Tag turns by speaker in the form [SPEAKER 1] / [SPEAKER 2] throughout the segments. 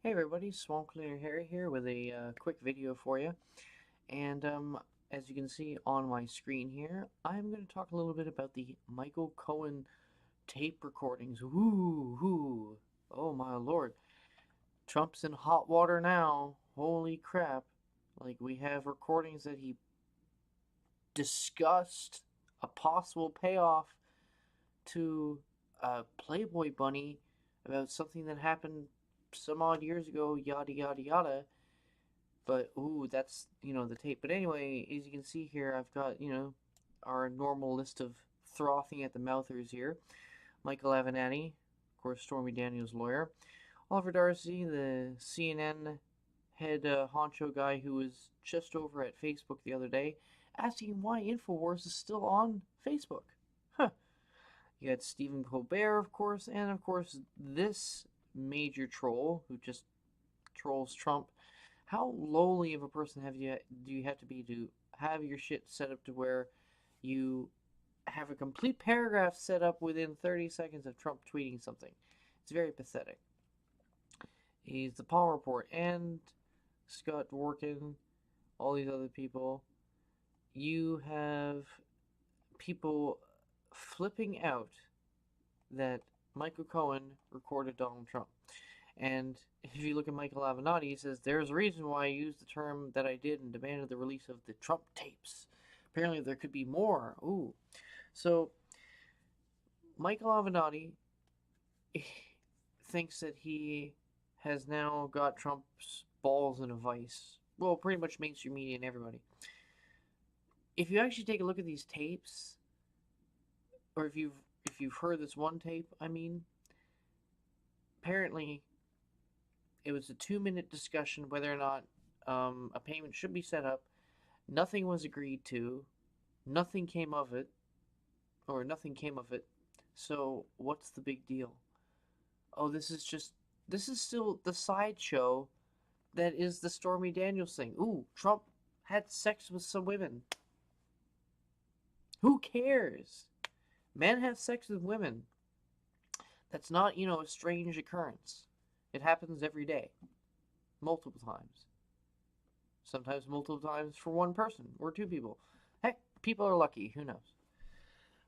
[SPEAKER 1] Hey everybody, Swamp Cleaner Harry here with a quick video for you. And as you can see on my screen here, I'm going to talk a little bit about the Michael Cohen tape recordings. Woo! Oh my lord. Trump's in hot water now. Holy crap. Like, we have recordings that he discussed a possible payoff to a Playboy bunny about something that happened some odd years ago, yada yada yada. But, ooh, that's, the tape. But anyway, as you can see here, I've got, our normal list of frothing at the mouthers here. Michael Avenatti, of course, Stormy Daniels' lawyer. Oliver Darcy, the CNN head honcho guy who was just over at Facebook the other day, asking why InfoWars is still on Facebook. Huh. You had Stephen Colbert, of course, and of course, this major troll who just trolls Trump. How lowly of a person do you have to be to have your shit set up to where you have a complete paragraph set up within 30 seconds of Trump tweeting something? It's very pathetic. He's the Paul Report and Scott Dworkin, all these other people. You have people flipping out that Michael Cohen recorded Donald Trump. And if you look at Michael Avenatti, he says, there's a reason why I used the term that I did and demanded the release of the Trump tapes. Apparently there could be more. Ooh. So, Michael Avenatti thinks that he has now got Trump's balls in a vice. Well, pretty much mainstream media and everybody. If you actually take a look at these tapes, or if you've heard this one tape, I mean, apparently it was a 2-minute discussion whether or not a payment should be set up. Nothing was agreed to. Nothing came of it. Or nothing came of it. So, what's the big deal? Oh, this is still the sideshow that is the Stormy Daniels thing. Ooh, Trump had sex with some women. Who cares? Men have sex with women. That's not, a strange occurrence. It happens every day. Multiple times. Sometimes multiple times for one person or two people. Heck, people are lucky. Who knows?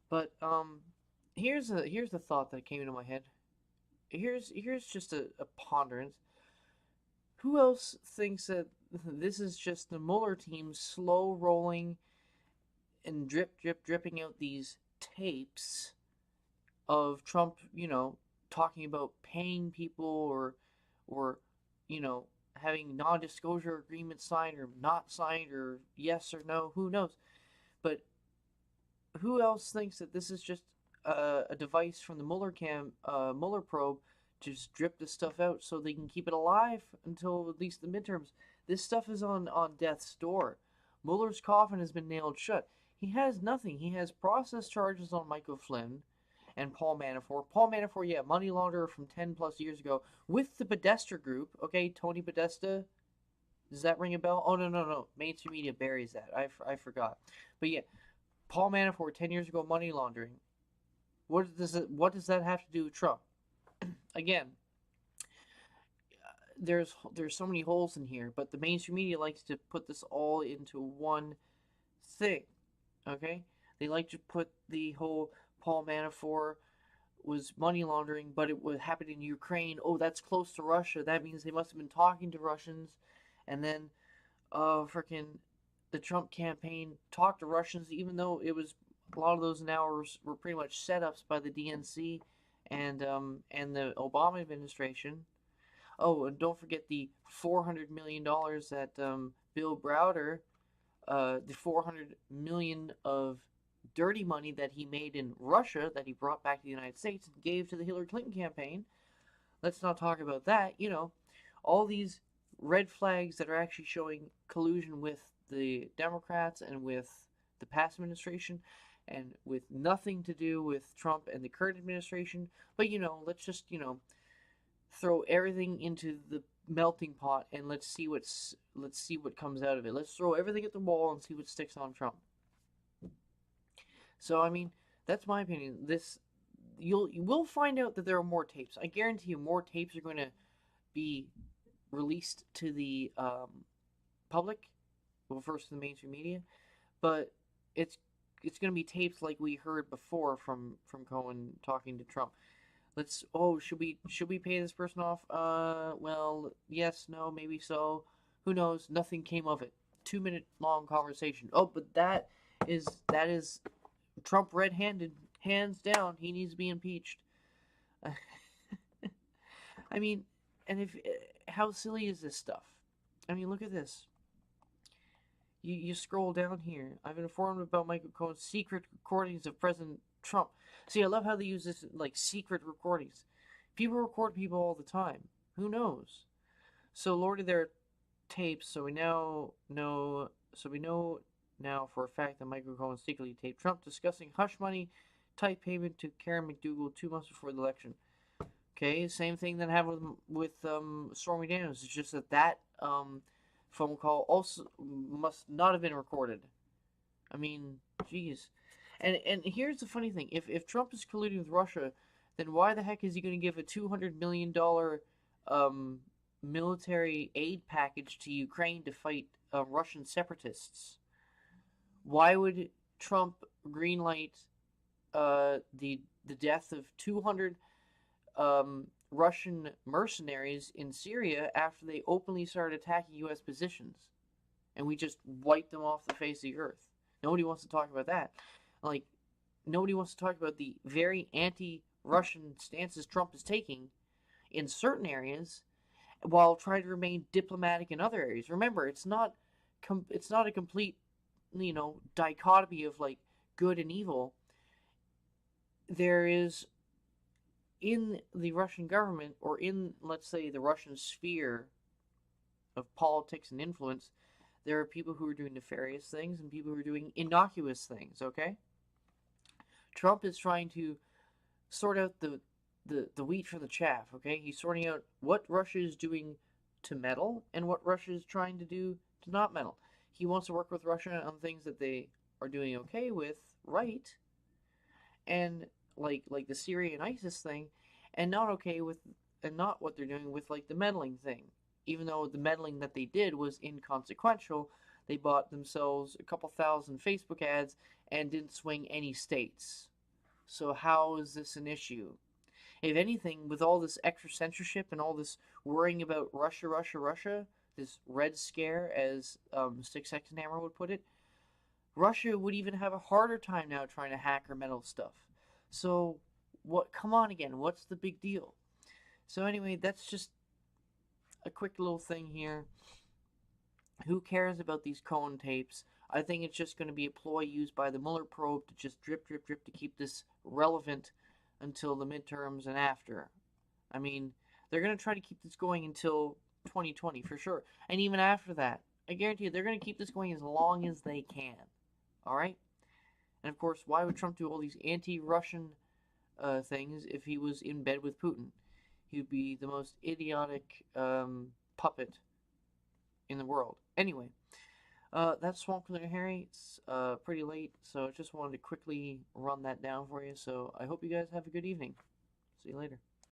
[SPEAKER 1] But here's the thought that came into my head. Here's just a ponderance. Who else thinks that this is just the Mueller team slow rolling and dripping out these tapes of Trump, talking about paying people or having non-disclosure agreements signed or not signed or yes or no, who knows? But who else thinks that this is just a device from the Mueller probe to just drip this stuff out so they can keep it alive until at least the midterms? This stuff is on death's door. Mueller's coffin has been nailed shut. He has nothing. He has process charges on Michael Flynn and Paul Manafort. Paul Manafort, yeah, money launderer from 10 plus years ago with the Podesta group. Okay, Tony Podesta. Does that ring a bell? Oh, no. Mainstream media buries that. I forgot. But yeah, Paul Manafort, 10 years ago, money laundering. What does that have to do with Trump? Again, there's so many holes in here, but the mainstream media likes to put this all into one thing. Okay? They like to put the whole Paul Manafort was money laundering, but it would happen in Ukraine. Oh, that's close to Russia. That means they must have been talking to Russians. And then, freaking the Trump campaign talked to Russians, even though it was a lot of those now were pretty much setups by the DNC and the Obama administration. Oh, and don't forget the $400 million that Bill Browder, the 400 million of dirty money that he made in Russia that he brought back to the United States and gave to the Hillary Clinton campaign. Let's not talk about that. All these red flags that are actually showing collusion with the Democrats and with the past administration and with nothing to do with Trump and the current administration. But, let's just, throw everything into the melting pot and let's see what comes out of it. Let's throw everything at the wall and see what sticks on Trump. So, I mean, that's my opinion. You will find out that there are more tapes. I guarantee you more tapes are going to be released to the public, well, first to the mainstream media, but it's it's going to be taped like we heard before from Cohen talking to Trump. Should we pay this person off? Well, yes, no, maybe so. Who knows? Nothing came of it. 2 minute long conversation. Oh, but that is Trump red-handed, hands down. He needs to be impeached. I mean, and if how silly is this stuff? I mean, look at this. You scroll down here. I've been informed about Michael Cohen's secret recordings of President Trump. See, I love how they use this like secret recordings. People record people all the time. Who knows? So Lord of their tapes. So we now know. So we know now for a fact that Michael Cohen secretly taped Trump discussing hush money type payment to Karen McDougal 2 months before the election. Okay, same thing that happened with Stormy Daniels. It's just that phone call also must not have been recorded. I mean, jeez. And here's the funny thing: if Trump is colluding with Russia, then why the heck is he going to give a $200 million military aid package to Ukraine to fight Russian separatists? Why would Trump greenlight the death of 200 Russian mercenaries in Syria after they openly started attacking U.S. positions, and we just wiped them off the face of the earth? Nobody wants to talk about that. Like, nobody wants to talk about the very anti-Russian stances Trump is taking in certain areas, while trying to remain diplomatic in other areas. Remember, it's not a complete, dichotomy of like good and evil. There is, in the Russian government, or in, let's say, the Russian sphere of politics and influence, there are people who are doing nefarious things and people who are doing innocuous things, okay? Trump is trying to sort out the wheat from the chaff, okay? He's sorting out what Russia is doing to meddle and what Russia is trying to do to not meddle. He wants to work with Russia on things that they are doing okay with, right? And like the Syria and ISIS thing, and not okay with, and not what they're doing with like the meddling thing. Even though the meddling that they did was inconsequential, they bought themselves a couple thousand Facebook ads and didn't swing any states. So how is this an issue? If anything, with all this extra censorship and all this worrying about Russia, Russia, Russia, this Red Scare, as Six Hexenhammer would put it, Russia would even have a harder time now trying to hack or meddle stuff. So, what? Come on again, what's the big deal? So anyway, that's just a quick little thing here. Who cares about these Cohen tapes? I think it's just going to be a ploy used by the Mueller probe to just drip, drip, drip to keep this relevant until the midterms and after. I mean, they're going to try to keep this going until 2020 for sure. And even after that, I guarantee you, they're going to keep this going as long as they can. Alright? And of course, why would Trump do all these anti-Russian things if he was in bed with Putin? He would be the most idiotic puppet in the world. Anyway, that's Swamp Cleaner Harry. It's pretty late, so I just wanted to quickly run that down for you. So I hope you guys have a good evening. See you later.